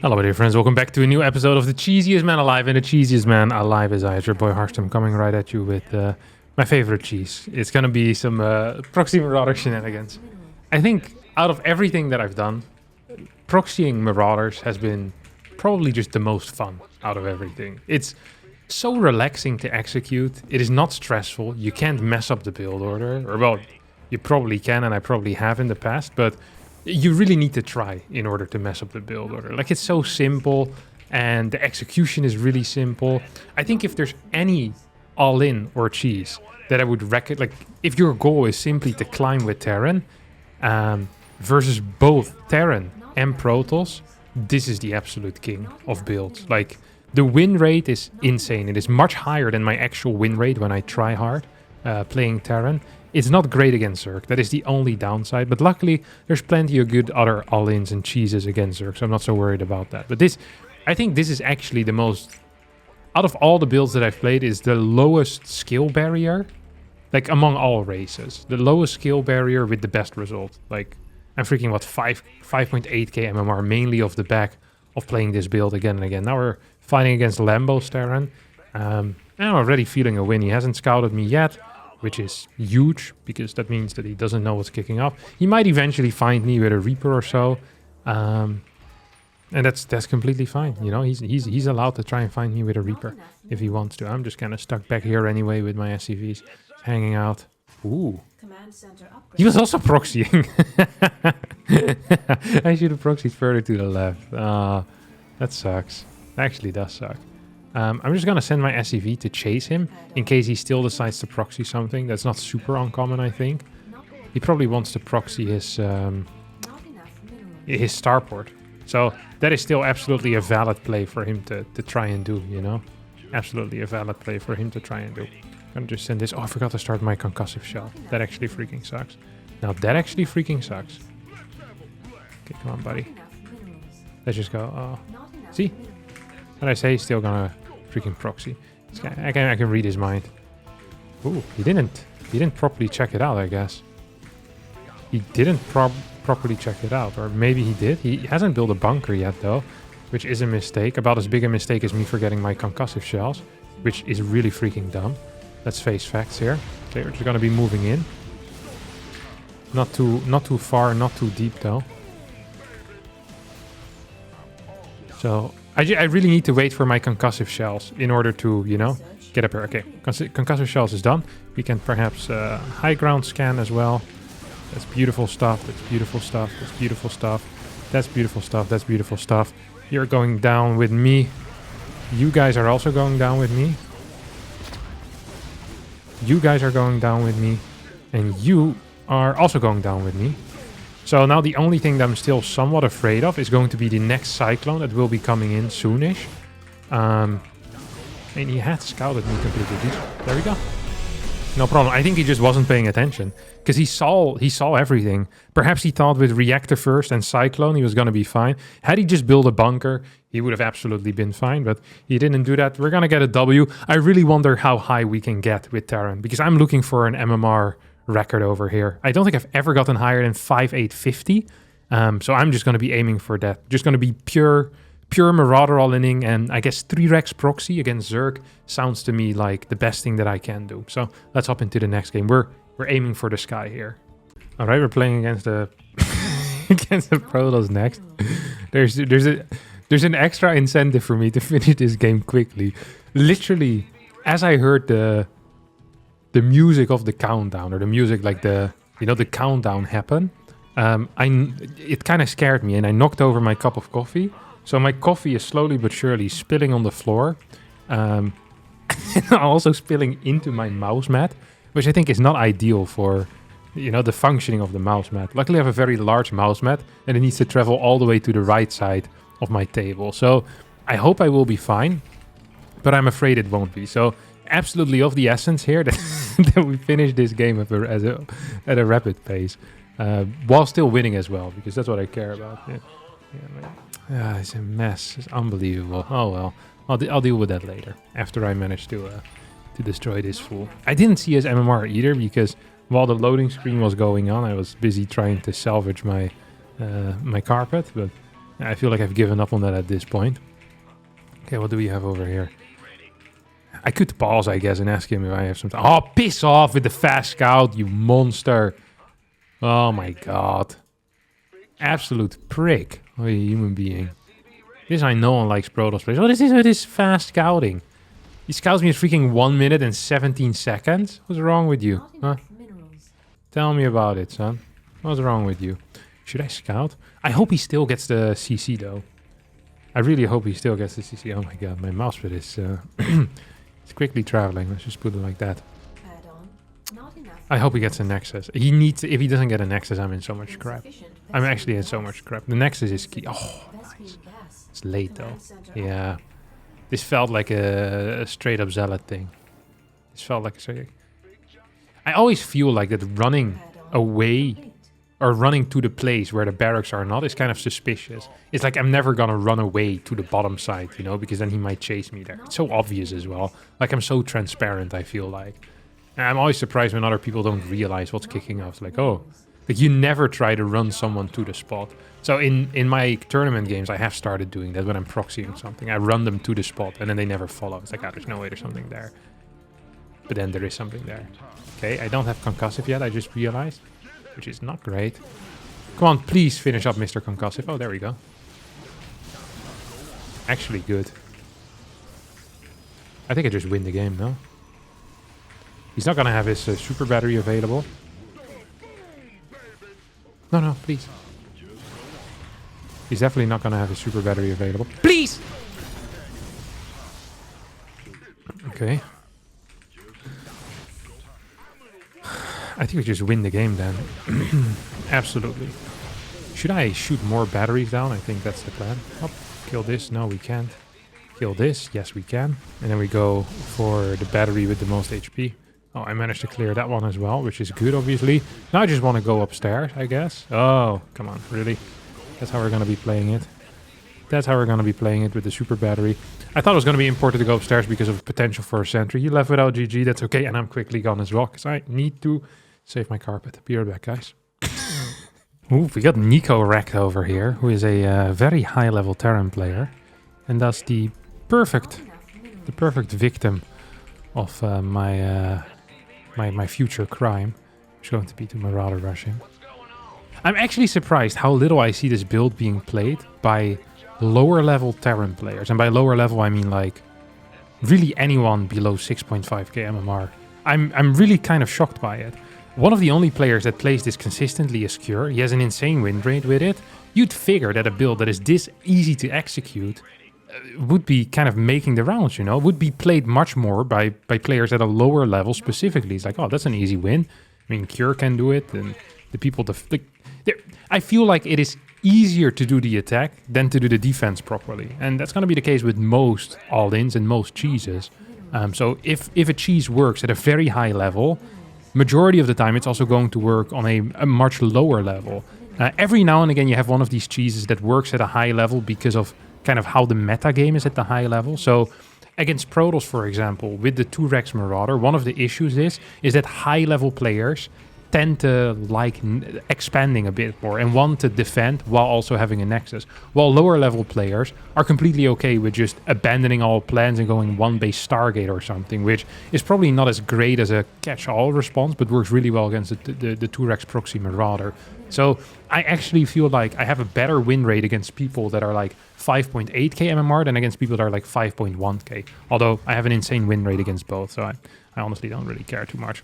Hello dear friends, welcome back to a new episode of The Cheesiest Man Alive, and the cheesiest man alive is I, your boy Harstem, coming right at you with my favorite cheese. It's gonna be some proxy Marauder shenanigans. I think out of everything that I've done, proxying Marauders has been probably just the most fun out of everything. It's so relaxing to execute, it is not stressful, you can't mess up the build order, or well, you probably can and I probably have in the past, but you really need to try in order to mess up the build order. Like, it's so simple and the execution is really simple. I think if there's any all-in or cheese that I would recommend, like if your goal is simply to climb with Terran versus both Terran and Protoss, this is the absolute king of builds. Like, the win rate is insane. It is much higher than my actual win rate when I try hard playing Terran. It's not great against Zerg. That is the only downside. But luckily, there's plenty of good other all-ins and cheeses against Zerg, so I'm not so worried about that. But this, I think this is actually the most, out of all the builds that I've played, is the lowest skill barrier, like among all races. The lowest skill barrier with the best result. Like, I'm freaking, what, 5.8k MMR, mainly off the back of playing this build again and again. Now we're fighting against Lambo's Terran. And I'm already feeling a win. He hasn't scouted me yet, which is huge, because that means that he doesn't know what's kicking off. He might eventually find me with a Reaper or so, and that's completely fine. You know, he's allowed to try and find me with a Reaper if he wants to. I'm just kind of stuck back here anyway with my SCVs, hanging out. Ooh, he was also proxying. I should have proxied further to the left. That sucks. That actually does suck. I'm just going to send my SCV to chase him in case he still decides to proxy something. That's not super uncommon, I think. He probably wants to proxy his starport. So that is still absolutely a valid play for him to try and do, you know? Absolutely a valid play for him to try and do. I'm going to just send this. Oh, I forgot to start my concussive shell. That actually freaking sucks. Now, that actually freaking sucks. Okay, come on, buddy. Let's just go. Oh, see? What I say, he's still gonna freaking proxy. This guy, I can read his mind. Ooh, he didn't properly check it out, I guess. He didn't properly check it out, or maybe he did. He hasn't built a bunker yet, though, which is a mistake. About as big a mistake as me forgetting my concussive shells, which is really freaking dumb. Let's face facts here. Okay, we're just gonna be moving in. Not too far, not too deep, though. So I really need to wait for my concussive shells in order to, you know, get up here. Okay, concussive shells is done. We can perhaps high ground scan as well. That's beautiful stuff. That's beautiful stuff. That's beautiful stuff. That's beautiful stuff. That's beautiful stuff. You're going down with me. You guys are also going down with me. You guys are going down with me. And you are also going down with me. So now the only thing that I'm still somewhat afraid of is going to be the next cyclone that will be coming in soonish. And he had scouted me completely. There we go. No problem. I think he just wasn't paying attention because he saw everything. Perhaps he thought with reactor first and cyclone he was going to be fine. Had he just built a bunker, he would have absolutely been fine, but he didn't do that. We're going to get a W. I really wonder how high we can get with Terran, because I'm looking for an MMR record over here. I don't think I've ever gotten higher than 5,850. So I'm just going to be aiming for that. Just going to be pure Marauder all-inning, and I guess 3-Rex proxy against Zerg sounds to me like the best thing that I can do. So let's hop into the next game. We're aiming for the sky here. All right, we're playing against the against the Protoss next. There's an extra incentive for me to finish this game quickly. Literally, as I heard the music of the countdown, or the music like the countdown happen, it kind of scared me, and I knocked over my cup of coffee. So my coffee is slowly but surely spilling on the floor, and also spilling into my mouse mat, which I think is not ideal for, you know, the functioning of the mouse mat. Luckily I have a very large mouse mat, and it needs to travel all the way to the right side of my table. So I hope I will be fine, but I'm afraid it won't be. So absolutely of the essence here that we finish this game at a rapid pace, while still winning as well, because that's what I care about. Yeah, it's a mess. It's unbelievable. Oh well, I'll deal with that later after I manage to destroy this fool. I didn't see his MMR either, because while the loading screen was going on, I was busy trying to salvage my my carpet. But I feel like I've given up on that at this point. Okay, what do we have over here? I could pause, I guess, and ask him if I have something. Oh, piss off with the fast scout, you monster. Oh my god. Absolute prick. Oh, you human being. This I know one likes Protoss players. What is this with this fast scouting? He scouts me in freaking 1 minute and 17 seconds? What's wrong with you? Huh? Tell me about it, son. What's wrong with you? Should I scout? I hope he still gets the CC, though. I really hope he still gets the CC. Oh my god, my mousepad is... it's quickly traveling. Let's just put it like that. I hope he gets a Nexus. He needs... If he doesn't get a Nexus, I'm in so much crap. I'm actually in so much crap. The Nexus is key. Oh, nice. It's late, though. Yeah. This felt like a straight-up Zealot thing. This felt like a straight... I always feel like that running away or running to the place where the barracks are not is kind of suspicious. It's like I'm never gonna run away to the bottom side, you know, because then he might chase me there. It's so obvious as well. Like I'm so transparent, I feel like. And I'm always surprised when other people don't realize what's kicking off. Like, oh, like you never try to run someone to the spot. So in my tournament games, I have started doing that when I'm proxying something. I run them to the spot and then they never follow. It's like, oh, there's no way there's something there. But then there is something there. Okay, I don't have concussive yet, I just realized. Which is not great. Come on, please finish up Mr. Concussive. Oh, there we go. Actually good. I think I just win the game, no? He's not gonna have his super battery available. No, no, please. He's definitely not gonna have his super battery available. Please! Okay. I think we just win the game then. Absolutely. Should I shoot more batteries down? I think that's the plan. Oh, kill this. No, we can't. Kill this. Yes, we can. And then we go for the battery with the most HP. Oh, I managed to clear that one as well, which is good, obviously. Now I just want to go upstairs, I guess. Oh, come on. Really? That's how we're going to be playing it. That's how we're going to be playing it with the super battery. I thought it was going to be important to go upstairs because of potential for a sentry. He left without GG. That's okay. And I'm quickly gone as well because I need to save my carpet. Be right back, guys. Ooh, we got Nico wrecked over here, who is a very high-level Terran player. And that's the perfect victim of my future crime. It's going to be to Marauder rushing. I'm actually surprised how little I see this build being played by lower level Terran players. And by lower level, I mean like really anyone below 6.5k MMR. I'm really kind of shocked by it. One of the only players that plays this consistently is Cure. He has an insane win rate with it. You'd figure that a build that is this easy to execute would be kind of making the rounds, you know? Would be played much more by players at a lower level specifically. It's like, oh, that's an easy win. I mean, Cure can do it, and the people... I feel like it is easier to do the attack than to do the defense properly. And that's going to be the case with most all-ins and most cheeses. So if a cheese works at a very high level... Majority of the time, it's also going to work on a much lower level. Every now and again, you have one of these cheeses that works at a high level because of kind of how the meta game is at the high level. So against Protoss, for example, with the 2-Rex Marauder, one of the issues is that high-level players tend to like expanding a bit more and want to defend while also having a Nexus. While lower-level players are completely okay with just abandoning all plans and going one-base Stargate or something, which is probably not as great as a catch-all response, but works really well against the 2-Rex proxy Marauder. So I actually feel like I have a better win rate against people that are like 5.8k MMR than against people that are like 5.1k. Although I have an insane win rate against both, so I honestly don't really care too much.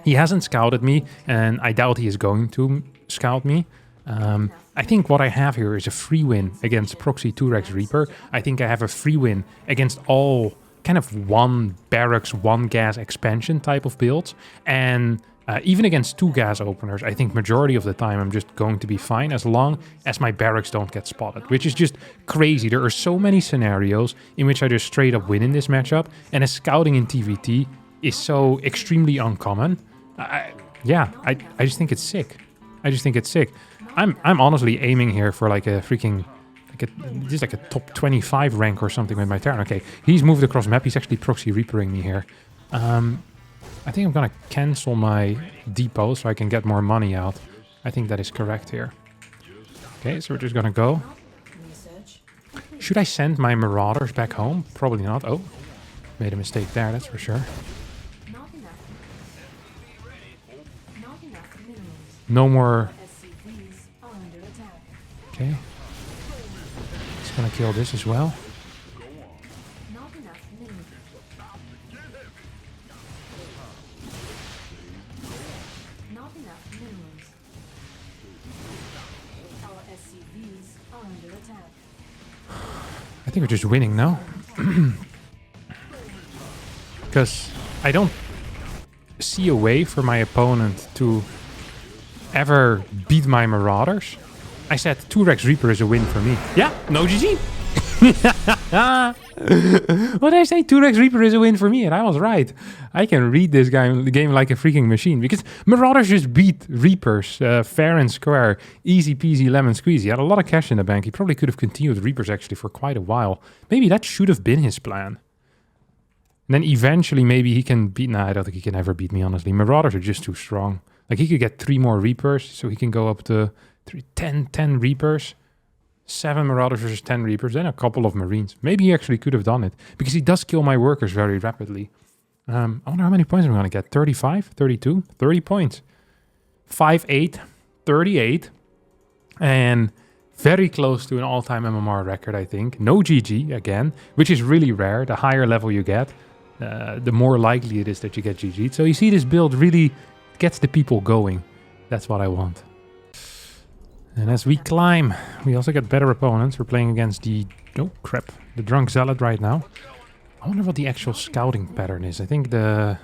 He hasn't scouted me, and I doubt he is going to scout me. I think what I have here is a free win against Proxy 2-Rex Reaper. I think I have a free win against all kind of one barracks, one gas expansion type of builds. And even against 2 gas openers, I think majority of the time I'm just going to be fine as long as my barracks don't get spotted, which is just crazy. There are so many scenarios in which I just straight up win in this matchup, and a scouting in TVT is so extremely uncommon. I just think it's sick. I just think it's sick. I'm honestly aiming here for like a freaking this is like a top 25 rank or something with my Terran. Okay, he's moved across map. He's actually proxy reapering me here. I think I'm gonna cancel my depot so I can get more money out. I think that is correct here. Okay, so we're just gonna go. Should I send my Marauders back home? Probably not. Oh, made a mistake there, that's for sure. No more. Okay. It's gonna kill this as well. I think we're just winning now. Because I don't see a way for my opponent to ever beat my Marauders. I said 2 Rex Reaper is a win for me. Yeah, no GG. What did I say? 2 Rex Reaper is a win for me, and I was right. I can read this game like a freaking machine, because Marauders just beat Reapers fair and square, easy peasy lemon squeezy. He had a lot of cash in the bank. He probably could have continued Reapers actually for quite a while. Maybe that should have been his plan. And then eventually maybe he can beat... Nah, I don't think he can ever beat me, honestly. Marauders are just too strong. Like, he could get 3 more Reapers, so he can go up to 10 Reapers. 7 Marauders versus 10 Reapers, then a couple of Marines. Maybe he actually could have done it, because he does kill my workers very rapidly. I wonder how many points I'm going to get. 35? 32? 30 points. 5-8. 38. And very close to an all-time MMR record, I think. No GG, again, which is really rare. The higher level you get, the more likely it is that you get GG'd. So you see, this build really gets the people going. That's what I want. And as we climb, we also get better opponents. We're playing against the... Oh, crap. The Drunk Zealot right now. I wonder what the actual scouting pattern is. I think the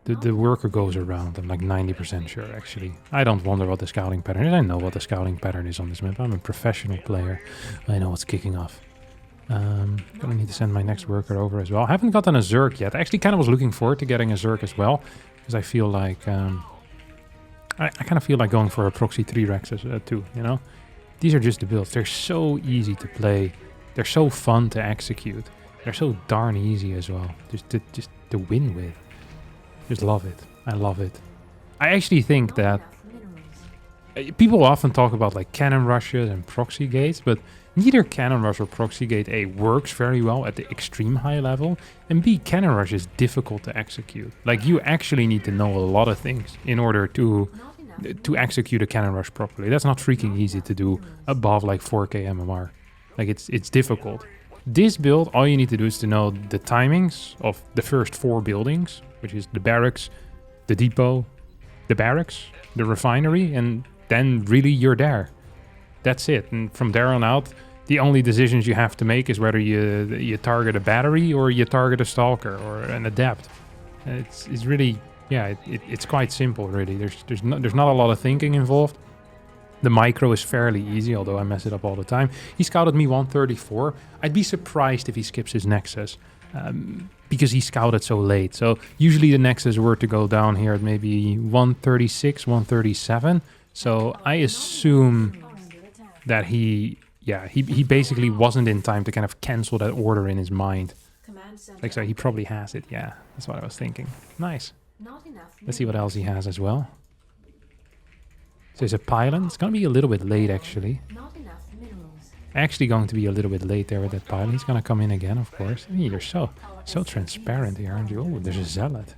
worker goes around. I'm like 90% sure, actually. I don't wonder what the scouting pattern is. I know what the scouting pattern is on this map. I'm a professional player. I know what's kicking off. Gonna need to send my next worker over as well. I haven't gotten a Zerg yet. I actually kind of was looking forward to getting a Zerg as well, because I feel like... I kind of feel like going for a proxy 3 Rexes too, you know? These are just the builds. They're so easy to play. They're so fun to execute. They're so darn easy as well. Just to win with. Just love it. I love it. I actually think that... People often talk about like cannon rushes and proxy gates, but neither cannon rush or proxy gate A works very well at the extreme high level, and B, cannon rush is difficult to execute. Like, you actually need to know a lot of things in order to execute a cannon rush properly. That's not freaking easy to do above like 4k MMR. Like, it's difficult. This build, all you need to do is to know the timings of the first 4 buildings, which is the barracks, the depot, the barracks, the refinery, and then really you're there. That's it. And from there on out, the only decisions you have to make is whether you target a battery or you target a stalker or an adept. It's really, yeah, it's quite simple, really. There's not a lot of thinking involved. The micro is fairly easy, although I mess it up all the time. He scouted me 134. I'd be surprised if he skips his Nexus, because he scouted so late. So usually the Nexus were to go down here at maybe 136, 137. So I assume that he basically wasn't in time to kind of cancel that order in his mind. Like, so he probably has it. Yeah, that's what I was thinking. Nice. Let's see what else he has as well. So there's a pylon. It's going to be a little bit late, actually. Actually going to be a little bit late there with that pylon. He's going to come in again, of course. I mean, you're so transparent here, aren't you? Oh, there's a Zealot.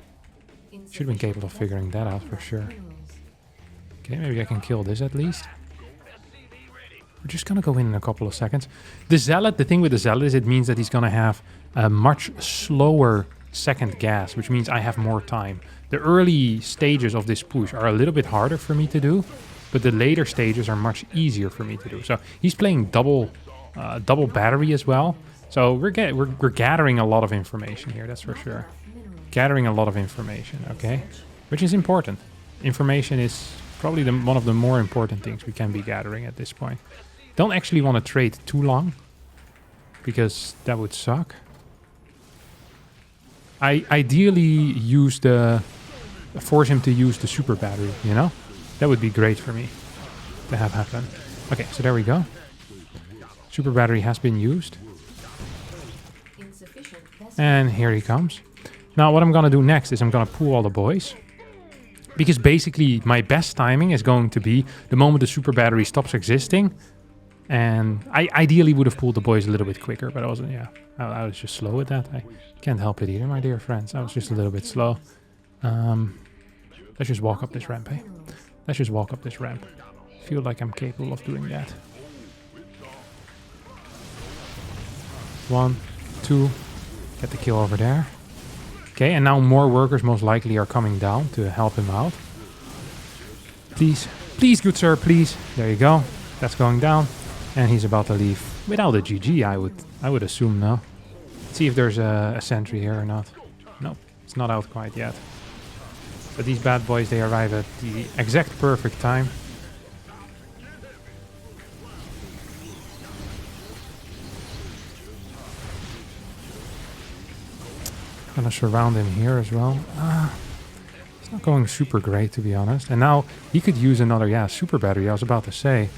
Should have been capable of figuring that out for sure. Okay, maybe I can kill this at least. We're just going to go in a couple of seconds. The Zealot, the thing with the Zealot is it means that he's going to have a much slower second gas, which means I have more time. The early stages of this push are a little bit harder for me to do, but the later stages are much easier for me to do. So he's playing double battery as well. So we're gathering a lot of information here, that's for sure. Gathering a lot of information, okay? Which is important. Information is probably one of the more important things we can be gathering at this point. Don't actually want to trade too long, because that would suck. I ideally force him to use the super battery, you know? That would be great for me to have happen. Okay, so there we go. Super battery has been used. And here he comes. Now what I'm gonna do next is I'm gonna pull all the boys. Because basically my best timing is going to be the moment the super battery stops existing, And I ideally would have pulled the boys a little bit quicker, but I wasn't, yeah. I was just slow with that. I can't help it either, my dear friends. I was just a little bit slow. Let's just walk up this ramp, eh? Let's just walk up this ramp. Feel like I'm capable of doing that. 1, 2. Get the kill over there. Okay, and now more workers most likely are coming down to help him out. Please. Please, good sir, please. There you go. That's going down. And he's about to leave. Without a GG, I would assume, no? Let's see if there's a sentry here or not. Nope, it's not out quite yet. But these bad boys, they arrive at the exact perfect time. Gonna surround him here as well. It's not going super great, to be honest. And now he could use another, yeah, super battery, I was about to say.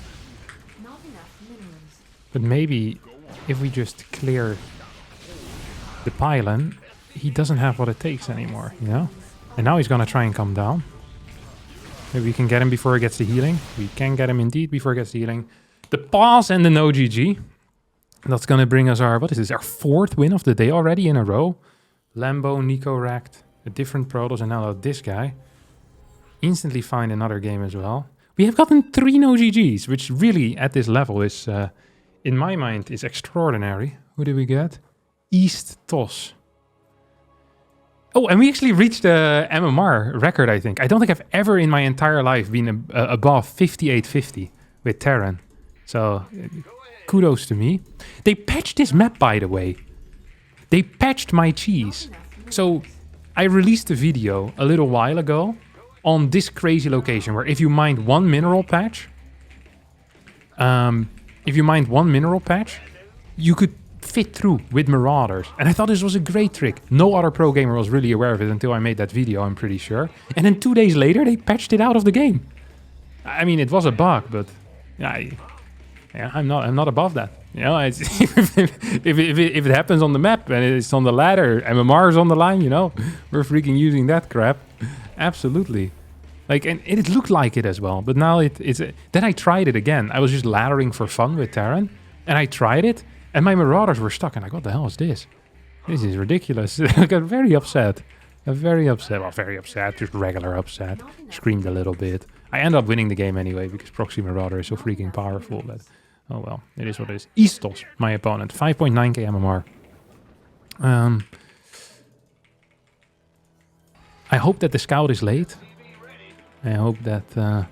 But maybe if we just clear the pylon, he doesn't have what it takes anymore, you know? And now he's gonna try and come down. Maybe we can get him before he gets the healing. We can get him indeed before he gets the healing. The pause and the no GG. That's gonna bring us our, what is this, our 4th win of the day already in a row. Lambo, Nico racked, a different Protoss, and now this guy. Instantly find another game as well. We have gotten 3 no GGs, which really at this level is, in my mind, is extraordinary. Who did we get? East Toss. Oh, and we actually reached the MMR record, I think. I don't think I've ever in my entire life been above 5850 with Terran. So, kudos to me. They patched this map, by the way. They patched my cheese. So, I released a video a little while ago on this crazy location where if you mined one mineral patch, you could fit through with Marauders. And I thought this was a great trick. No other pro gamer was really aware of it until I made that video, I'm pretty sure. And then 2 days later, they patched it out of the game. I mean, it was a bug, but I'm not above that. You know, it's, if it happens on the map and it's on the ladder, MMR is on the line, you know, we're freaking using that crap. Absolutely. Like, and it looked like it as well, but now then I tried it again. I was just laddering for fun with Terran, and I tried it, and my Marauders were stuck, and like, what the hell is this? This is ridiculous. I got very upset. Well, very upset, just regular upset. Screamed a little bit. I ended up winning the game anyway, because Proxy Marauder is so freaking powerful that, oh well, it is what it is. Eastos, my opponent, 5.9k MMR. I hope that the scout is late. I hope that the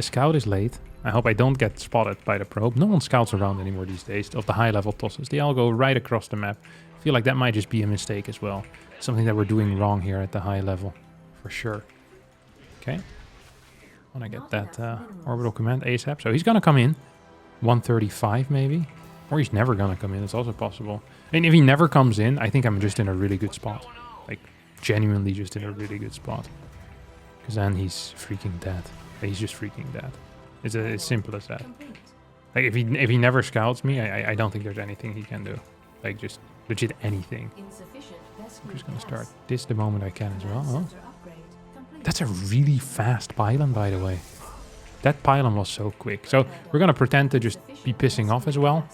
scout is late. I hope I don't get spotted by the probe. No one scouts around anymore these days of the high-level tosses. They all go right across the map. I feel like that might just be a mistake as well. Something that we're doing wrong here at the high level, for sure. Okay. I want to get that orbital command ASAP. So he's going to come in. 135 maybe. Or he's never going to come in. It's also possible. And if he never comes in, I think I'm just in a really good spot. Like, genuinely just in a really good spot. Because then he's freaking dead. He's just freaking dead. It's as simple as that. Like, if he never scouts me, I don't think there's anything he can do. Like, just legit anything. I'm just going to start this the moment I can as well. Oh. That's a really fast pylon, by the way. That pylon was so quick. So we're going to pretend to just be pissing off as well.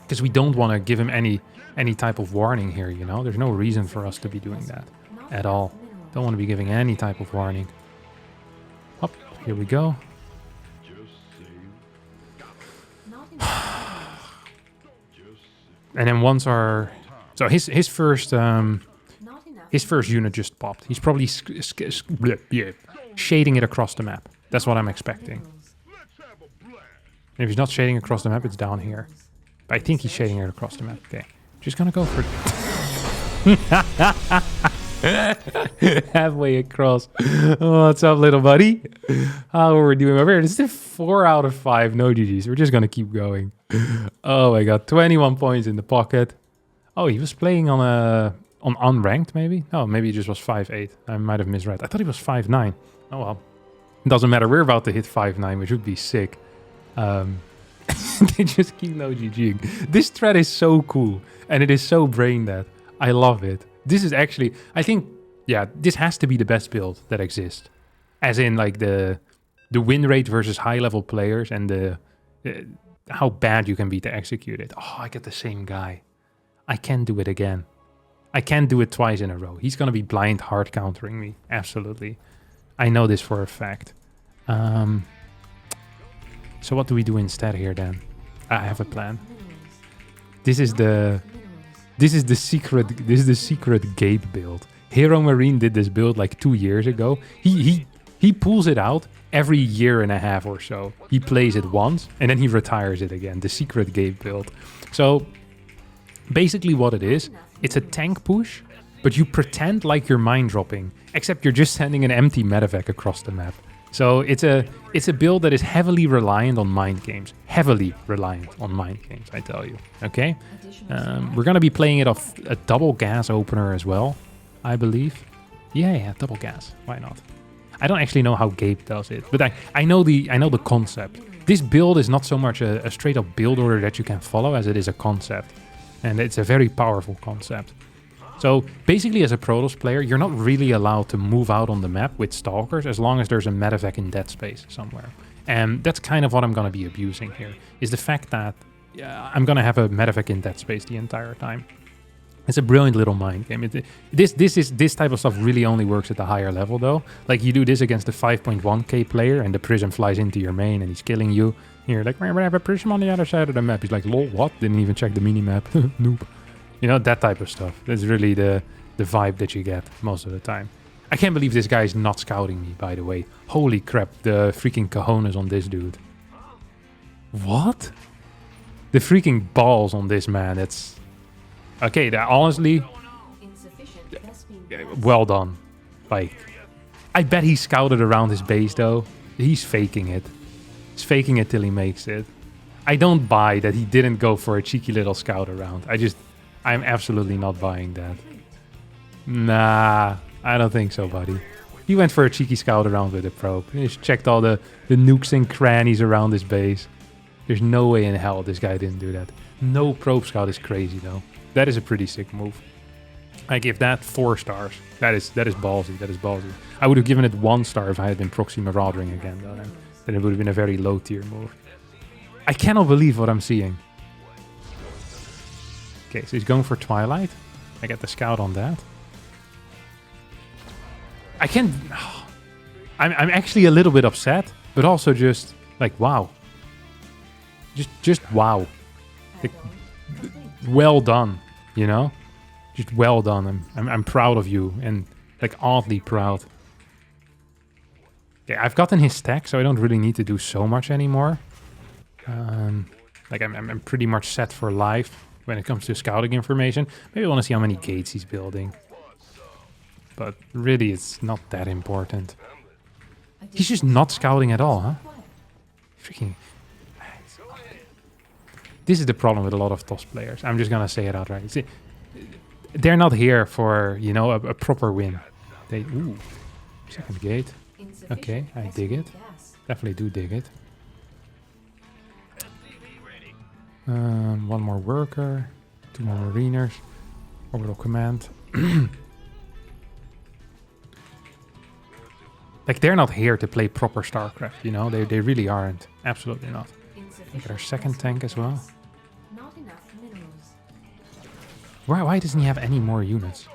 Because we don't want to give him any type of warning here, you know? There's no reason for us to be doing that at all. Don't want to be giving any type of warning. Up, here we go. And then once our... So his first unit just popped. He's probably shading it across the map. That's what I'm expecting. And if he's not shading across the map, it's down here. But I think he's shading it across the map. Okay. Just gonna go for halfway across. Oh, what's up, little buddy? How are we doing over here? This is a 4 out of 5 no GGs. We're just gonna keep going. Oh my god, 21 points in the pocket. Oh, he was playing on unranked, maybe? Oh, maybe it just was 5-8. I might have misread. I thought he was 5-9. Oh well. Doesn't matter. We're about to hit 5-9, which would be sick. They just keep no GGing. This thread is so cool. And it is so brain dead. I love it. This is actually... I think, yeah, this has to be the best build that exists. As in, like, the the win rate versus high-level players and the how bad you can be to execute it. Oh, I get the same guy. I can't do it again. I can't do it twice in a row. He's going to be blind hard countering me. Absolutely. I know this for a fact. So what do we do instead here then? I have a plan. This is the secret Gabe build. Hero Marine did this build like 2 years ago. He pulls it out every year and a half or so. He plays it once and then he retires it again. The secret Gabe build. So basically what it is, it's a tank push, but you pretend like you're mind dropping, except you're just sending an empty medevac across the map. So it's a build that is heavily reliant on mind games. Heavily reliant on mind games, I tell you. Okay? We're going to be playing it off a double gas opener as well, I believe. Yeah, double gas. Why not? I don't actually know how Gabe does it, but I know the concept. This build is not so much a straight up build order that you can follow as it is a concept. And it's a very powerful concept. So basically as a Protoss player, you're not really allowed to move out on the map with Stalkers as long as there's a medevac in dead space somewhere. And that's kind of what I'm going to be abusing here, is the fact that I'm going to have a medevac in dead space the entire time. It's a brilliant little mind game. This type of stuff really only works at the higher level though. Like you do this against a 5.1k player and the prism flies into your main and he's killing you. You're like, we have a prism on the other side of the map. He's like, lol, what? Didn't even check the mini-map. Noob. You know, that type of stuff. That's really the vibe that you get most of the time. I can't believe this guy is not scouting me, by the way. Holy crap, the freaking cojones on this dude. What? The freaking balls on this man. It's... Okay, honestly... Well done. Like, I bet he scouted around his base, though. He's faking it. He's faking it till he makes it. I don't buy that he didn't go for a cheeky little scout around. I'm absolutely not buying that. Nah, I don't think so, buddy. He went for a cheeky scout around with a probe. He just checked all the nooks and crannies around his base. There's no way in hell this guy didn't do that. No probe scout is crazy, though. That is a pretty sick move. I give that 4 stars. That is ballsy. That is ballsy. I would have given it 1 star if I had been proxy maraudering again, though. Then it would have been a very low tier move. I cannot believe what I'm seeing. Okay, so he's going for Twilight. I get the scout on that. I can't... I'm actually a little bit upset, but also just like, wow. Just wow. Like, well done, you know? Just well done. I'm proud of you and like oddly proud. Okay, I've gotten his stack, so I don't really need to do so much anymore. Like I'm pretty much set for life when it comes to scouting information. Maybe I want to see how many gates he's building. But really, it's not that important. He's just not scouting at all, huh? Freaking... This is the problem with a lot of TOS players. I'm just gonna say it outright. See, they're not here for, you know, a proper win. They... Ooh. Second gate. Okay, I dig it. Definitely do dig it. One more worker. 2 more mariners. Orbital command. Like, they're not here to play proper StarCraft, you know? They really aren't. Absolutely not. Look at our second tank as well. Why doesn't he have any more units?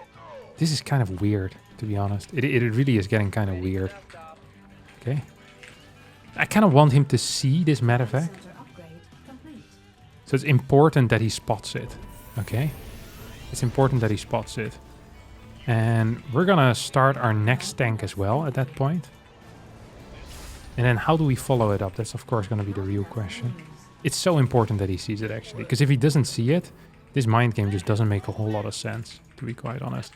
This is kind of weird, to be honest. It really is getting kind of weird. Okay. I kind of want him to see this medevac. So it's important that he spots it. Okay. It's important that he spots it. And we're gonna start our next tank as well at that point. And then how do we follow it up? That's of course gonna be the real question. It's so important that he sees it actually. Because if he doesn't see it, this mind game just doesn't make a whole lot of sense, to be quite honest.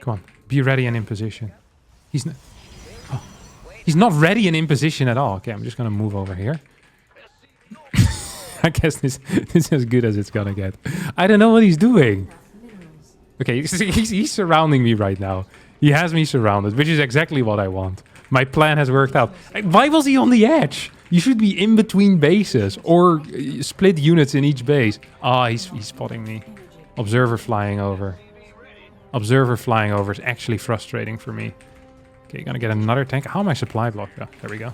Come on, be ready and in position. He's not ready and in position at all. Okay, I'm just gonna move over here. I guess this is as good as it's gonna get. I don't know what he's doing. Okay, he's surrounding me right now. He has me surrounded, which is exactly what I want. My plan has worked out. Why was he on the edge? You should be in between bases or split units in each base. Ah, he's spotting me. Observer flying over. Observer flying over is actually frustrating for me. Okay, gonna get another tank. How am I supply blocked? Oh, there we go.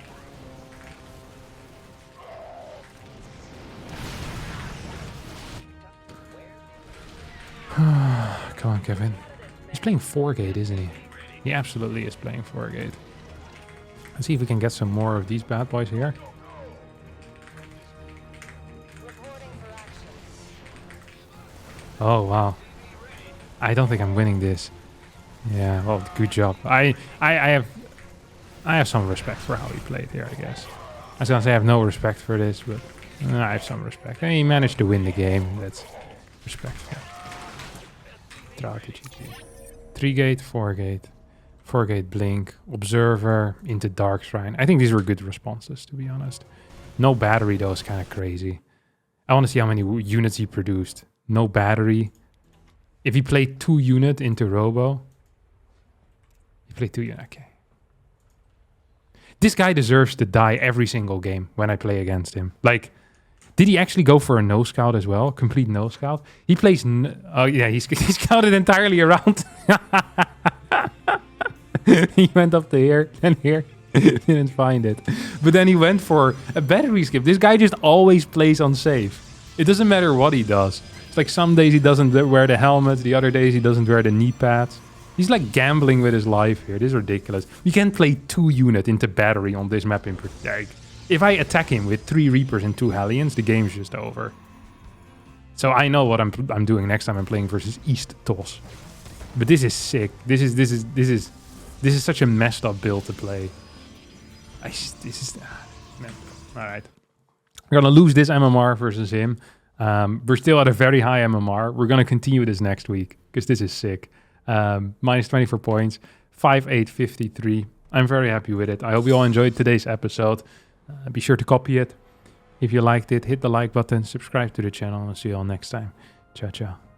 Come on, Kevin. He's playing 4-gate, isn't he? He absolutely is playing 4-gate. Let's see if we can get some more of these bad boys here. Oh, wow. I don't think I'm winning this. Yeah, well, good job. I have some respect for how he played here, I guess. I was gonna say I have no respect for this, but I have some respect. And he managed to win the game. That's respectful. Draw to GG. 3-gate, 4-gate. 4-gate blink, observer, into dark shrine. I think these were good responses, to be honest. No battery though is kind of crazy. I want to see how many units he produced. No battery. If he played 2 unit into Robo. He played 2 unit, okay. This guy deserves to die every single game when I play against him. Like, did he actually go for a no scout as well? Complete no scout? He plays... oh, yeah, he scouted entirely around. He went up to here and here. Didn't find it. But then he went for a battery skip. This guy just always plays on safe. It doesn't matter what he does. It's like some days he doesn't wear the helmet. The other days he doesn't wear the knee pads. He's like gambling with his life here. This is ridiculous. You can't play 2 unit into battery on this map in particular. If I attack him with 3 Reapers and 2 Hellions, the game's just over. So I know what I'm doing next time I'm playing versus East Toss. But this is sick. This is such a messed up build to play. Man. All right. We're gonna lose this MMR versus him. We're still at a very high MMR. We're gonna continue this next week because this is sick. Minus 24 points, 5,853. I'm very happy with it. I hope you all enjoyed today's episode. Be sure to copy it. If you liked it, hit the like button, subscribe to the channel, and I'll see you all next time. Ciao, ciao.